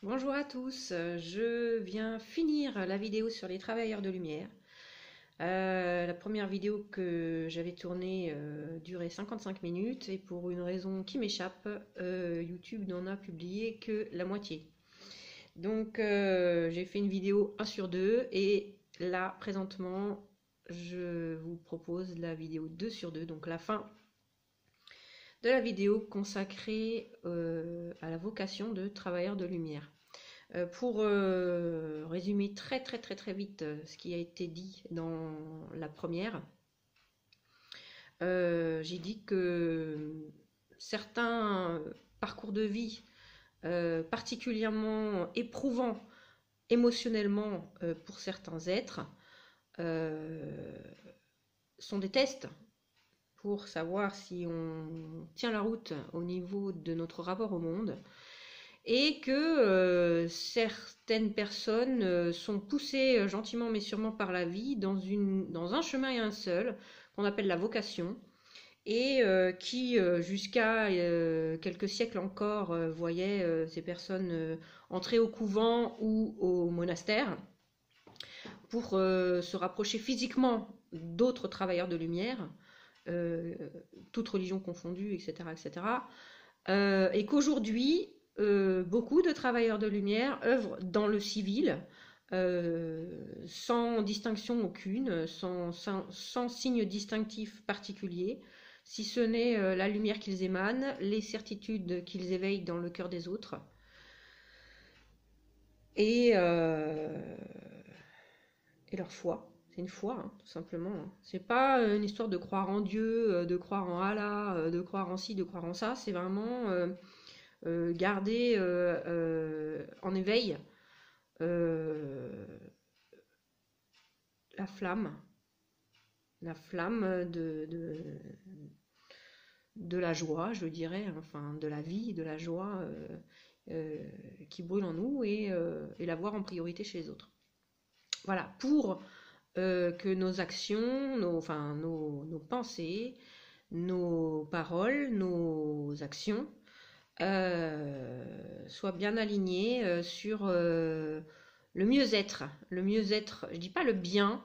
Bonjour à tous, je viens finir la vidéo sur les travailleurs de lumière. La première vidéo que j'avais tournée durait 55 minutes et pour une raison qui m'échappe, YouTube n'en a publié que la moitié. Donc j'ai fait une vidéo 1 sur 2 et là présentement je vous propose la vidéo 2 sur 2, donc la fin de la vidéo consacrée à la vocation de travailleurs de lumière. Pour résumer très vite ce qui a été dit dans la première, j'ai dit que certains parcours de vie particulièrement éprouvants émotionnellement pour certains êtres euh, sont des tests pour savoir si on tient la route au niveau de notre rapport au monde et que certaines personnes sont poussées gentiment mais sûrement par la vie dans un chemin et un seul qu'on appelle la vocation et qui jusqu'à quelques siècles encore voyaient ces personnes entrer au couvent ou au monastère pour se rapprocher physiquement d'autres travailleurs de lumière, euh, toutes religions confondues, etc., etc., et qu'aujourd'hui, beaucoup de travailleurs de lumière œuvrent dans le civil, sans distinction aucune, sans signe distinctif particulier, si ce n'est la lumière qu'ils émanent, les certitudes qu'ils éveillent dans le cœur des autres, et, euh, et leur foi. C'est une foi, hein, tout simplement, hein. C'est pas une histoire de croire en Dieu, de croire en Allah, de croire en ci, de croire en ça. C'est vraiment garder en éveil euh, la flamme, de la joie, je dirais, enfin de la vie, de la joie euh, qui brûle en nous et la voir en priorité chez les autres. Voilà, pour que nos actions, nos pensées, nos paroles, nos actions soient bien alignées sur le mieux-être. Le mieux-être, je dis pas le bien,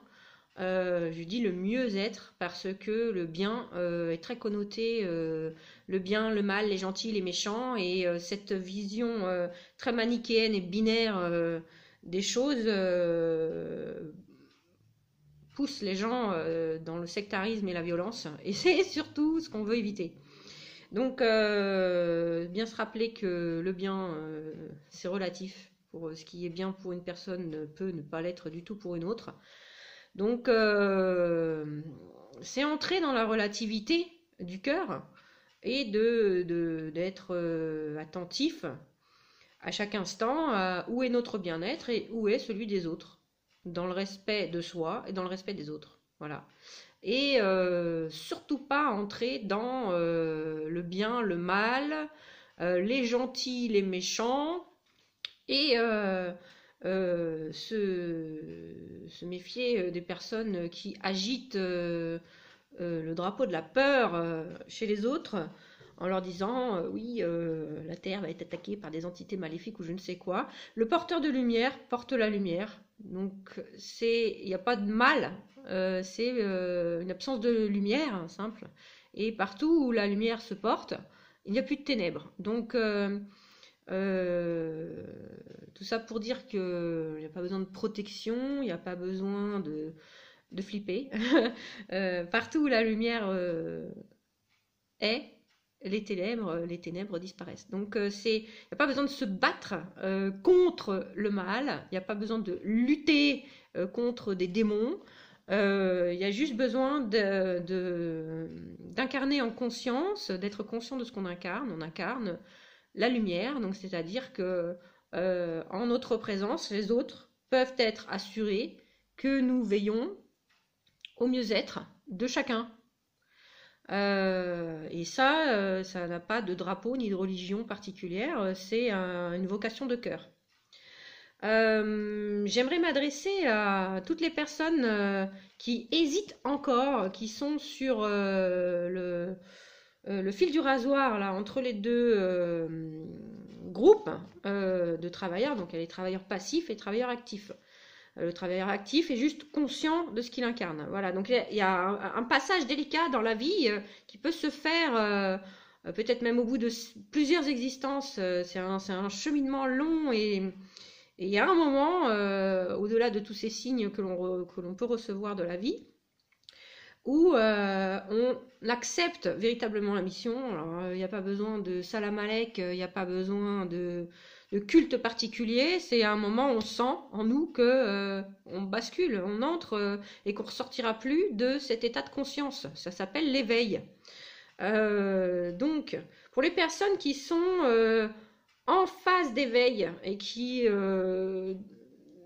je dis le mieux-être parce que le bien est très connoté, le bien, le mal, les gentils, les méchants, et cette vision très manichéenne et binaire des choses pousse les gens dans le sectarisme et la violence, et c'est surtout ce qu'on veut éviter. Donc, bien se rappeler que le bien, c'est relatif. Pour ce qui est bien pour une personne peut ne pas l'être du tout pour une autre. Donc, c'est entrer dans la relativité du cœur et d'être attentif à chaque instant à où est notre bien-être et où est celui des autres, dans le respect de soi et dans le respect des autres. Voilà. Et surtout pas entrer dans le bien, le mal, les gentils, les méchants, et se méfier des personnes qui agitent le drapeau de la peur chez les autres en leur disant oui, la Terre va être attaquée par des entités maléfiques ou je ne sais quoi. Le porteur de lumière porte la lumière. Donc il n'y a pas de mal, c'est une absence de lumière, hein, simple. Et partout où la lumière se porte, il n'y a plus de ténèbres. Donc euh, tout ça pour dire qu'il n'y a pas besoin de protection, il n'y a pas besoin de flipper. Partout où la lumière est, les ténèbres disparaissent. Donc il n'y a pas besoin de se battre contre le mal, il n'y a pas besoin de lutter contre des démons. Il y a juste besoin d'incarner en conscience, d'être conscient de ce qu'on incarne. On incarne la lumière, donc c'est-à-dire que en notre présence, les autres peuvent être assurés que nous veillons au mieux-être de chacun. Et ça n'a pas de drapeau ni de religion particulière, c'est une vocation de cœur. J'aimerais m'adresser à toutes les personnes qui hésitent encore, qui sont sur le fil du rasoir là, entre les deux groupe de travailleurs, donc il y a les travailleurs passifs et les travailleurs actifs. Le travailleur actif est juste conscient de ce qu'il incarne. Voilà, donc il y a un passage délicat dans la vie qui peut se faire peut-être même au bout de plusieurs existences. C'est un cheminement long et il y a un moment, au-delà de tous ces signes que l'on peut recevoir de la vie, où on accepte véritablement la mission. Alors, il n'y a pas besoin de salam alek, il n'y a pas besoin de culte particulier. C'est à un moment où on sent en nous que on bascule, on entre et qu'on ne ressortira plus de cet état de conscience. Ça s'appelle l'éveil. Donc, pour les personnes qui sont en phase d'éveil et qui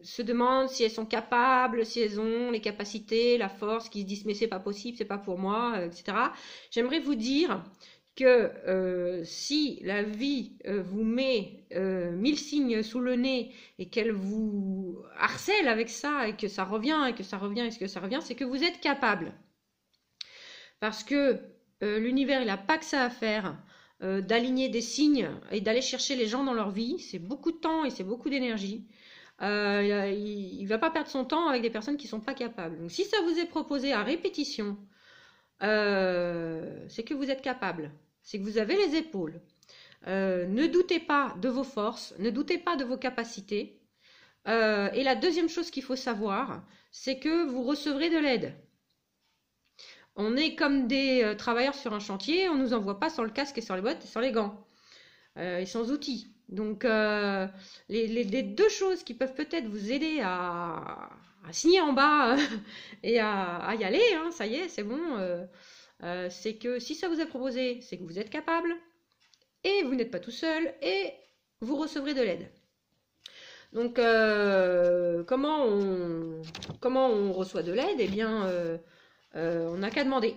se demandent si elles sont capables, si elles ont les capacités, la force, qui se disent mais c'est pas possible, c'est pas pour moi, etc. J'aimerais vous dire que si la vie vous met 1000 signes sous le nez et qu'elle vous harcèle avec ça et que ça revient et que ça revient et que ça revient, c'est que vous êtes capable. Parce que l'univers, il n'a pas que ça à faire d'aligner des signes et d'aller chercher les gens dans leur vie. C'est beaucoup de temps et c'est beaucoup d'énergie. Il ne va pas perdre son temps avec des personnes qui ne sont pas capables. Donc si ça vous est proposé à répétition, c'est que vous êtes capable. C'est que vous avez les épaules. Ne doutez pas de vos forces, ne doutez pas de vos capacités. Et la deuxième chose qu'il faut savoir, c'est que vous recevrez de l'aide. On est comme des travailleurs sur un chantier, on ne nous envoie pas sans le casque et sans les bottes et sans les gants et sans outils. Donc les deux choses qui peuvent peut-être vous aider à signer en bas et à y aller, hein, ça y est, c'est bon, c'est que si ça vous est proposé, c'est que vous êtes capable et vous n'êtes pas tout seul et vous recevrez de l'aide. Donc comment on reçoit de l'aide? Eh bien on n'a qu'à demander.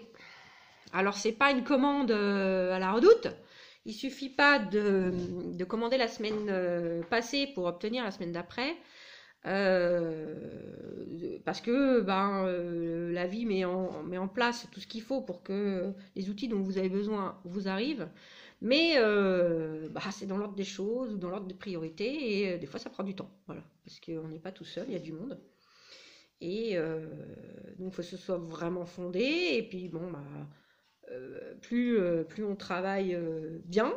Alors c'est pas une commande à la redoute. Il suffit pas de commander la semaine passée pour obtenir la semaine d'après. Parce que la vie met en place tout ce qu'il faut pour que les outils dont vous avez besoin vous arrivent. Mais c'est dans l'ordre des choses ou dans l'ordre des priorités et des fois ça prend du temps. Voilà, parce qu'on n'est pas tout seul, il y a du monde. Et donc il faut que ce soit vraiment fondé. Et puis bon, plus on travaille bien,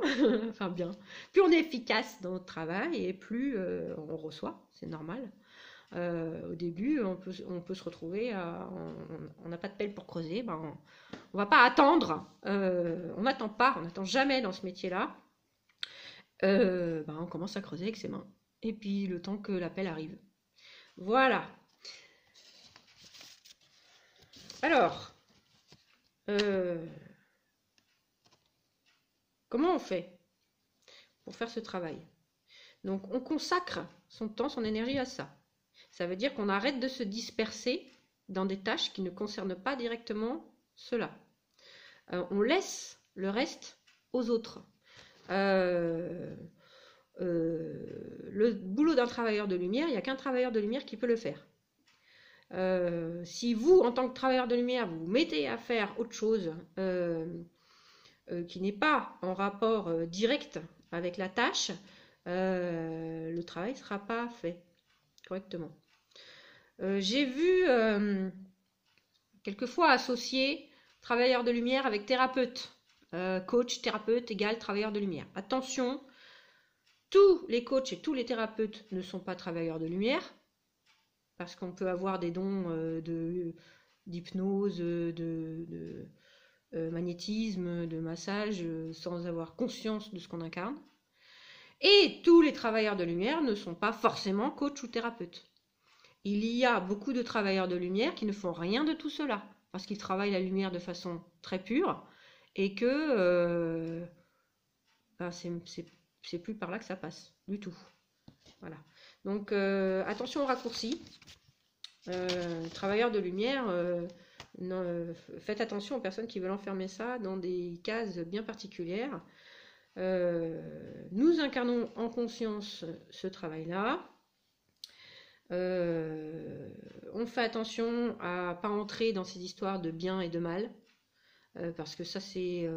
enfin bien, plus on est efficace dans notre travail et plus on reçoit, c'est normal. Au début, on peut se retrouver, on n'a pas de pelle pour creuser, on va pas attendre, on n'attend pas, on n'attend jamais dans ce métier-là. On commence à creuser avec ses mains. Et puis le temps que la pelle arrive. Voilà. Alors, comment on fait pour faire ce travail? Donc, on consacre son temps, son énergie à ça. Ça veut dire qu'on arrête de se disperser dans des tâches qui ne concernent pas directement cela. On laisse le reste aux autres. Le boulot d'un travailleur de lumière, il n'y a qu'un travailleur de lumière qui peut le faire. Si vous, en tant que travailleur de lumière, vous vous mettez à faire autre chose qui n'est pas en rapport direct avec la tâche, le travail ne sera pas fait correctement. J'ai vu quelquefois associer travailleur de lumière avec thérapeute. Coach, thérapeute égale travailleur de lumière. Attention, tous les coachs et tous les thérapeutes ne sont pas travailleurs de lumière. Parce qu'on peut avoir des dons d'hypnose, de magnétisme, de massage, sans avoir conscience de ce qu'on incarne. Et tous les travailleurs de lumière ne sont pas forcément coach ou thérapeutes. Il y a beaucoup de travailleurs de lumière qui ne font rien de tout cela, parce qu'ils travaillent la lumière de façon très pure, et que c'est plus par là que ça passe, du tout. Voilà. Donc attention aux raccourcis. Travailleurs de lumière, faites attention aux personnes qui veulent enfermer ça dans des cases bien particulières. Nous incarnons en conscience ce travail-là. On fait attention à ne pas entrer dans ces histoires de bien et de mal. parce que ça c'est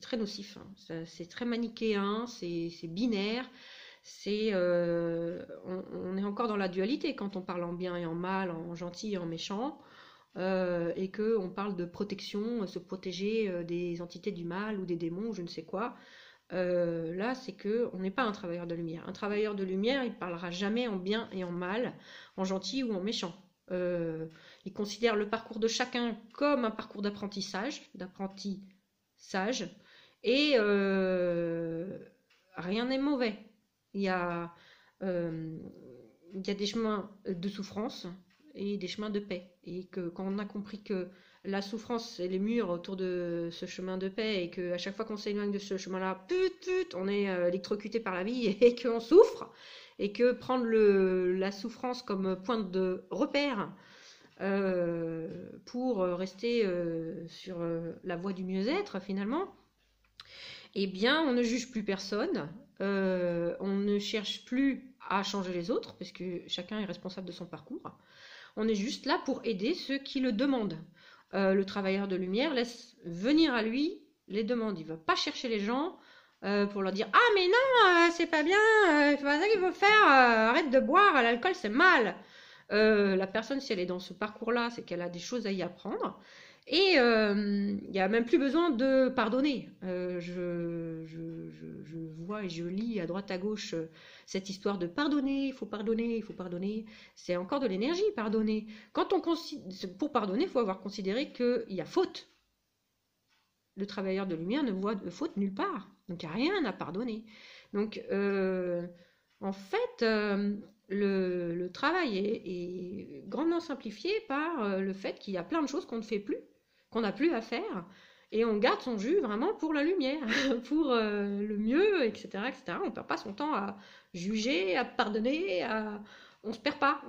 très nocif, hein. C'est très manichéen, c'est binaire, on est encore dans la dualité quand on parle en bien et en mal, en gentil et en méchant, et qu'on parle de protection, se protéger des entités du mal ou des démons ou je ne sais quoi. Là, c'est que on n'est pas un travailleur de lumière. Un travailleur de lumière, il parlera jamais en bien et en mal, en gentil ou en méchant. Il considère le parcours de chacun comme un parcours d'apprentissage, et rien n'est mauvais. Il y a, il y a des chemins de souffrance et des chemins de paix. Et que quand on a compris que la souffrance, c'est les murs autour de ce chemin de paix, et qu'à chaque fois qu'on s'éloigne de ce chemin-là, on est électrocuté par la vie et qu'on souffre, et que prendre la souffrance comme point de repère pour rester sur la voie du mieux-être finalement, eh bien on ne juge plus personne, on ne cherche plus à changer les autres, parce que chacun est responsable de son parcours. On est juste là pour aider ceux qui le demandent. Le travailleur de lumière laisse venir à lui les demandes. Il ne va pas chercher les gens pour leur dire « Ah mais non, c'est pas bien, c'est pas ça qu'il faut faire, arrête de boire, l'alcool c'est mal ». La personne, si elle est dans ce parcours-là, c'est qu'elle a des choses à y apprendre. Et il n'y a même plus besoin de pardonner. Je vois et je lis à droite à gauche cette histoire de pardonner, il faut pardonner, il faut pardonner. C'est encore de l'énergie, pardonner. Pour pardonner, il faut avoir considéré qu'il y a faute. Le travailleur de lumière ne voit de faute nulle part. Donc il n'y a rien à pardonner. Donc en fait, le travail est grandement simplifié par le fait qu'il y a plein de choses qu'on ne fait plus, qu'on n'a plus à faire, et on garde son jus vraiment pour la lumière, pour le mieux, etc., etc. On ne perd pas son temps à juger, à pardonner, on ne se perd pas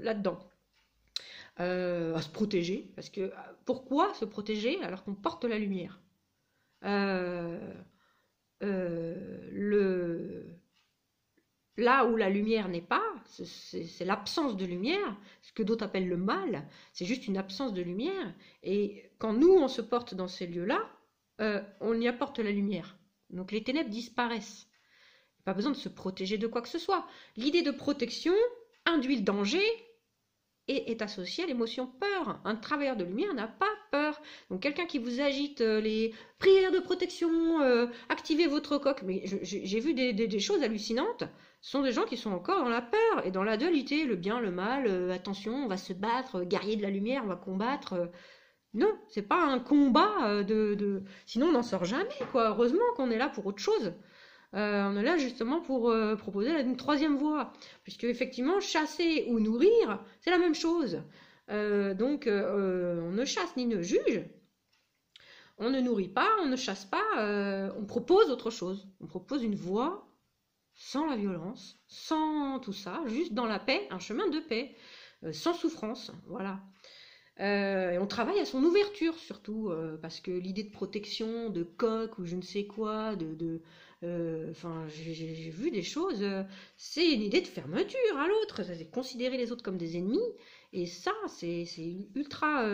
là-dedans. À se protéger, parce que pourquoi se protéger alors qu'on porte la lumière? Là où la lumière n'est pas, c'est l'absence de lumière, ce que d'autres appellent le mal, c'est juste une absence de lumière. Et quand nous, on se porte dans ces lieux-là, on y apporte la lumière. Donc les ténèbres disparaissent. Pas besoin de se protéger de quoi que ce soit. L'idée de protection induit le danger et est associée à l'émotion peur. Un travailleur de lumière n'a pas peur. Donc quelqu'un qui vous agite les prières de protection, activez votre coque, mais j'ai vu des choses hallucinantes. Ce sont des gens qui sont encore dans la peur et dans la dualité, le bien, le mal, attention, on va se battre, guerrier de la lumière, on va combattre. Non, c'est pas un combat sinon on n'en sort jamais, quoi. Heureusement qu'on est là pour autre chose. On est là justement pour proposer une troisième voie, puisque effectivement chasser ou nourrir, c'est la même chose. Donc on ne chasse ni ne juge, on ne nourrit pas, on ne chasse pas, on propose autre chose. On propose une voie sans la violence, sans tout ça, juste dans la paix, un chemin de paix, sans souffrance, voilà. Et on travaille à son ouverture surtout, parce que l'idée de protection, de coque ou je ne sais quoi, j'ai vu des choses, c'est une idée de fermeture à l'autre, c'est considérer les autres comme des ennemis, et ça, c'est ultra...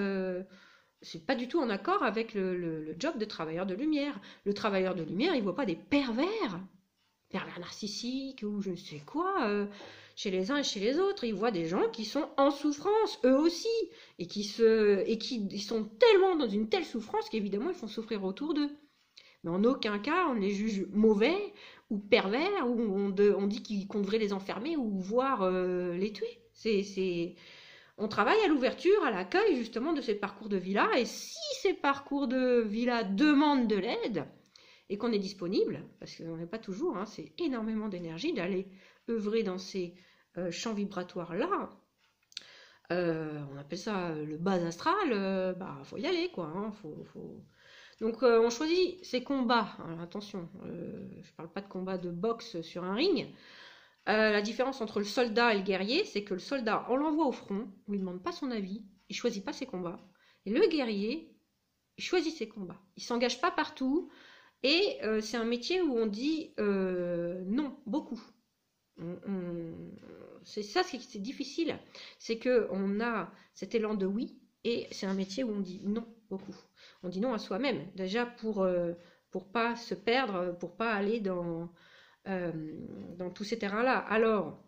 c'est pas du tout en accord avec le job de travailleur de lumière. Le travailleur de lumière, il voit pas des pervers narcissiques ou je ne sais quoi, chez les uns et chez les autres. Il voit des gens qui sont en souffrance, eux aussi, et qui sont tellement dans une telle souffrance qu'évidemment ils font souffrir autour d'eux. Mais en aucun cas on les juge mauvais ou pervers, ou on dit qu'on devrait les enfermer ou voire les tuer. On travaille à l'ouverture, à l'accueil justement de ces parcours de vie-là, et si ces parcours de vie-là demandent de l'aide, et qu'on est disponible, parce qu'on n'est pas toujours, c'est énormément d'énergie d'aller œuvrer dans ces champs vibratoires-là, on appelle ça le bas astral, faut y aller, quoi. Donc on choisit ces combats. Alors, attention, je ne parle pas de combat de boxe sur un ring. La différence entre le soldat et le guerrier, c'est que le soldat, on l'envoie au front, on lui demande pas son avis, il choisit pas ses combats. Et le guerrier, il choisit ses combats. Il s'engage pas partout. Et c'est un métier où on dit non, beaucoup. C'est ça, c'est difficile. C'est qu'on a cet élan de oui, et c'est un métier où on dit non. beaucoup. On dit non à soi-même, déjà pour pas se perdre, pour pas aller dans tous ces terrains-là. Alors,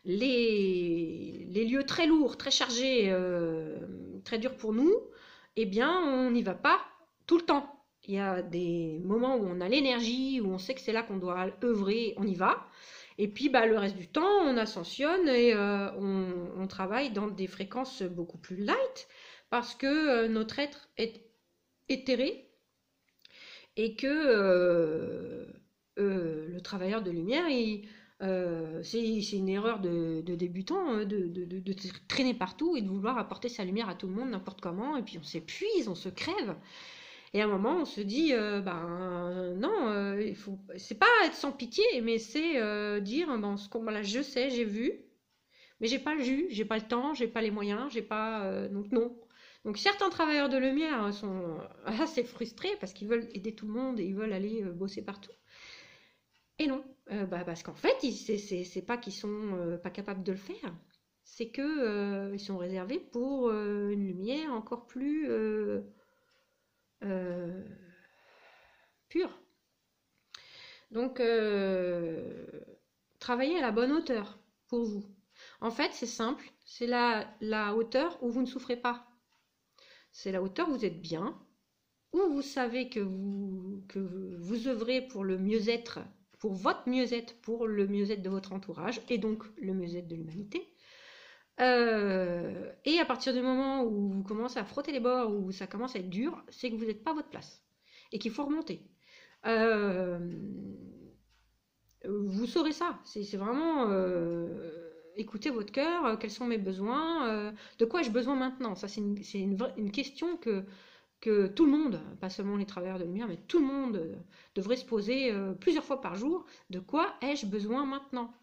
les lieux très lourds, très chargés, très durs pour nous, eh bien, on n'y va pas tout le temps. Il y a des moments où on a l'énergie, où on sait que c'est là qu'on doit œuvrer, on y va. Et puis, bah, le reste du temps, on ascensionne et on travaille dans des fréquences beaucoup plus light parce que notre être est éthéré et que le travailleur de lumière, c'est une erreur de débutant de traîner partout et de vouloir apporter sa lumière à tout le monde n'importe comment, et puis on s'épuise, on se crève. Et à un moment, on se dit, ben non, c'est pas être sans pitié, mais c'est dire, ben, ce combat-là, je sais, j'ai vu, mais j'ai pas le jus, j'ai pas le temps, j'ai pas les moyens, j'ai pas, donc non. Donc certains travailleurs de lumière sont assez frustrés parce qu'ils veulent aider tout le monde et ils veulent aller bosser partout. Et non, parce qu'en fait, c'est pas qu'ils sont pas capables de le faire, c'est que ils sont réservés pour une lumière encore plus pure. Donc, travaillez à la bonne hauteur pour vous. En fait, c'est simple, c'est la hauteur où vous ne souffrez pas. C'est la hauteur où vous êtes bien, où vous savez que vous œuvrez pour le mieux-être, pour votre mieux-être, pour le mieux-être de votre entourage, et donc le mieux-être de l'humanité. Et à partir du moment où vous commencez à frotter les bords, où ça commence à être dur, c'est que vous n'êtes pas à votre place, et qu'il faut remonter. Vous saurez ça, c'est vraiment... écoutez votre cœur, quels sont mes besoins, de quoi ai-je besoin maintenant? Ça, c'est une question que tout le monde, pas seulement les travailleurs de lumière, mais tout le monde devrait se poser plusieurs fois par jour. De quoi ai-je besoin maintenant?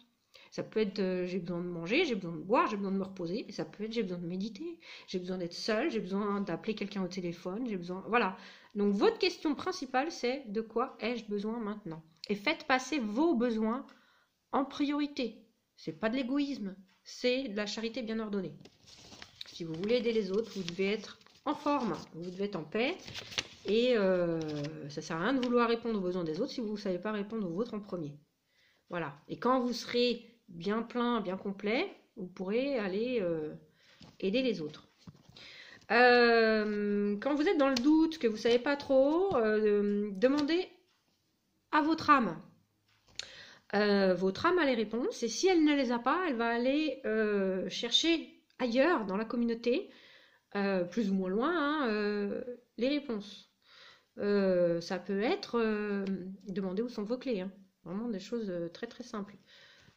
Ça peut être j'ai besoin de manger, j'ai besoin de boire, j'ai besoin de me reposer. Et ça peut être j'ai besoin de méditer, j'ai besoin d'être seule, j'ai besoin d'appeler quelqu'un au téléphone, j'ai besoin... Voilà. Donc votre question principale, c'est de quoi ai-je besoin maintenant? Et faites passer vos besoins en priorité. C'est pas de l'égoïsme, c'est de la charité bien ordonnée. Si vous voulez aider les autres, vous devez être en forme, vous devez être en paix, et ça sert à rien de vouloir répondre aux besoins des autres si vous ne savez pas répondre aux vôtres en premier. Voilà. Et quand vous serez bien plein, bien complet, vous pourrez aller aider les autres. Quand vous êtes dans le doute, que vous ne savez pas trop, demandez à votre âme. Votre âme a les réponses, et si elle ne les a pas, elle va aller chercher ailleurs dans la communauté, plus ou moins loin, hein, les réponses. Ça peut être demander où sont vos clés, hein. Vraiment des choses très très simples.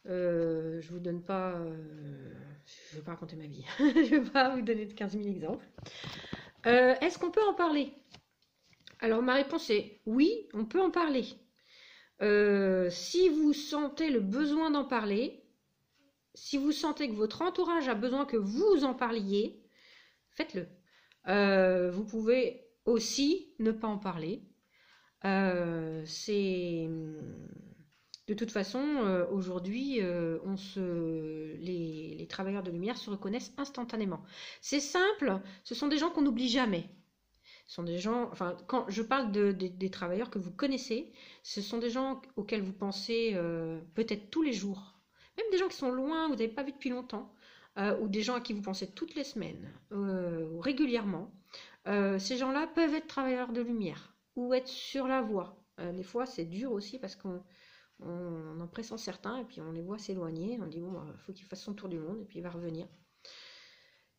Je vous donne pas, je vais pas raconter ma vie, je vais pas vous donner 15 000 exemples. Est-ce qu'on peut en parler? Alors ma réponse est oui, on peut en parler. Si vous sentez le besoin d'en parler, si vous sentez que votre entourage a besoin que vous en parliez, faites-le. Vous pouvez aussi ne pas en parler. C'est de toute façon aujourd'hui les travailleurs de lumière se reconnaissent instantanément. C'est simple, ce sont des gens qu'on n'oublie jamais. Ce sont des gens, enfin, quand je parle des travailleurs que vous connaissez, ce sont des gens auxquels vous pensez peut-être tous les jours, même des gens qui sont loin, vous n'avez pas vu depuis longtemps, ou des gens à qui vous pensez toutes les semaines, ou régulièrement. Ces gens-là peuvent être travailleurs de lumière, ou être sur la voie. Des fois, c'est dur aussi parce qu'on en pressent certains, et puis on les voit s'éloigner, on dit bon, faut qu'il fasse son tour du monde, et puis il va revenir.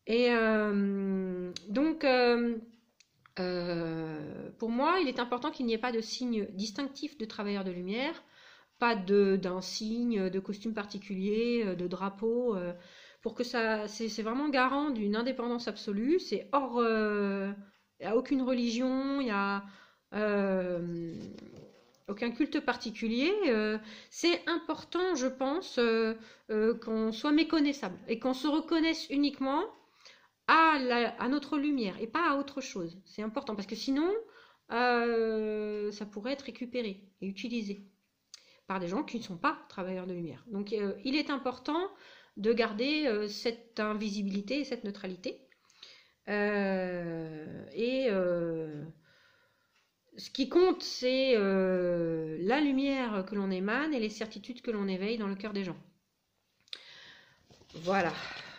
Et donc... pour moi, il est important qu'il n'y ait pas de signe distinctif de travailleur de lumière, pas d'un signe, de costume particulier, de drapeau, pour que ça, c'est vraiment garant d'une indépendance absolue. C'est hors, il n'y a aucune religion, il n'y a aucun culte particulier. C'est important, je pense, qu'on soit méconnaissable et qu'on se reconnaisse uniquement à notre lumière et pas à autre chose. C'est important parce que sinon, ça pourrait être récupéré et utilisé par des gens qui ne sont pas travailleurs de lumière. Donc il est important de garder cette invisibilité et cette neutralité. Et ce qui compte, c'est la lumière que l'on émane et les certitudes que l'on éveille dans le cœur des gens. Voilà.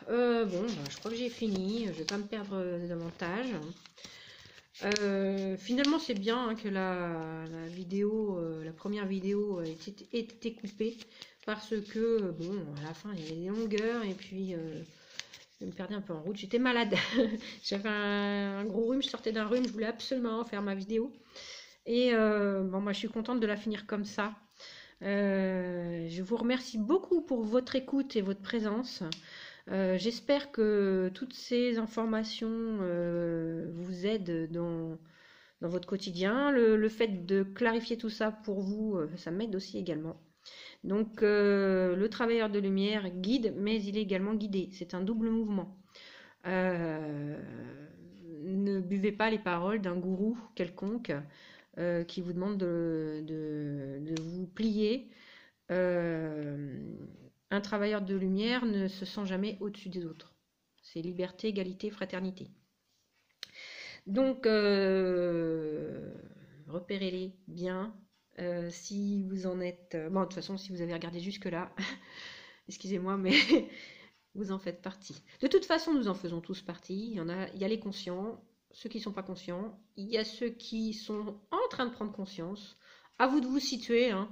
Bon, je crois que j'ai fini. Je ne vais pas me perdre davantage. Finalement, c'est bien que la vidéo, la première vidéo ait été coupée parce que, bon, à la fin, il y avait des longueurs et puis je me perdais un peu en route. J'étais malade. J'avais un gros rhume, je sortais d'un rhume, je voulais absolument faire ma vidéo. Et bon, moi, je suis contente de la finir comme ça. Je vous remercie beaucoup pour votre écoute et votre présence. J'espère que toutes ces informations vous aident dans votre quotidien. Le fait de clarifier tout ça pour vous, ça m'aide aussi également. Donc le travailleur de lumière guide, mais il est également guidé. C'est un double mouvement. Ne buvez pas les paroles d'un gourou quelconque qui vous demande de vous plier. Un travailleur de lumière ne se sent jamais au-dessus des autres. C'est liberté, égalité, fraternité. Donc, repérez-les bien. Si vous en êtes... Bon, de toute façon, si vous avez regardé jusque-là, excusez-moi, mais vous en faites partie. De toute façon, nous en faisons tous partie. Il y a les conscients, ceux qui ne sont pas conscients. Il y a ceux qui sont en train de prendre conscience. À vous de vous situer, hein.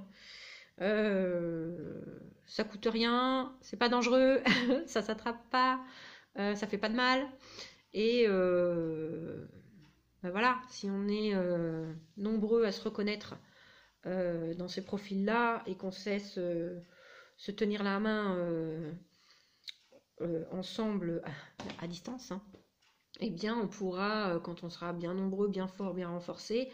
Ça coûte rien, c'est pas dangereux, ça s'attrape pas, ça fait pas de mal. Et ben voilà, si on est nombreux à se reconnaître dans ces profils-là et qu'on sait se tenir la main ensemble à distance, hein, eh bien on pourra, quand on sera bien nombreux, bien forts, bien renforcés,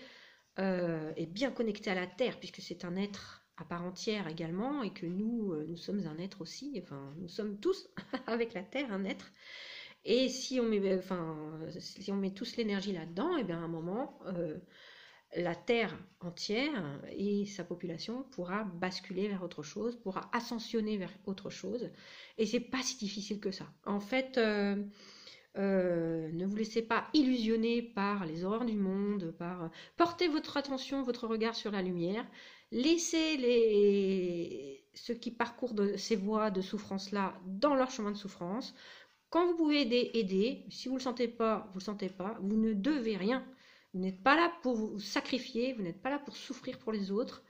et bien connectés à la Terre, puisque c'est un être à part entière également, et que nous sommes un être aussi, enfin nous sommes tous avec la Terre un être, et si on met tous l'énergie là-dedans, et bien à un moment la Terre entière et sa population pourra basculer vers autre chose, pourra ascensionner vers autre chose, et c'est pas si difficile que ça. En fait, ne vous laissez pas illusionner par les horreurs du monde, portez votre attention, votre regard sur la lumière, laissez ceux qui parcourent ces voies de souffrance-là dans leur chemin de souffrance. Quand vous pouvez aider, si vous ne le sentez pas, vous ne le sentez pas, vous ne devez rien. Vous n'êtes pas là pour vous sacrifier, vous n'êtes pas là pour souffrir pour les autres.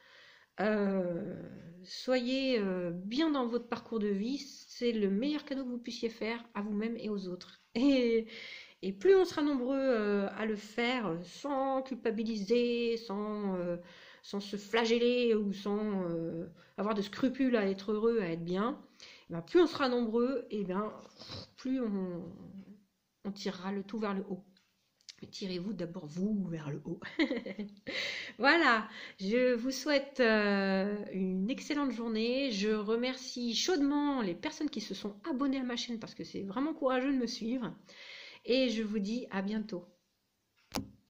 Soyez bien dans votre parcours de vie, c'est le meilleur cadeau que vous puissiez faire à vous-même et aux autres. Et plus on sera nombreux à le faire sans culpabiliser, sans se flageller ou sans avoir de scrupules à être heureux, à être bien, ben plus on sera nombreux, et ben plus on tirera le tout vers le haut. Tirez-vous d'abord vous vers le haut. Voilà, je vous souhaite une excellente journée. Je remercie chaudement les personnes qui se sont abonnées à ma chaîne parce que c'est vraiment courageux de me suivre. Et je vous dis à bientôt.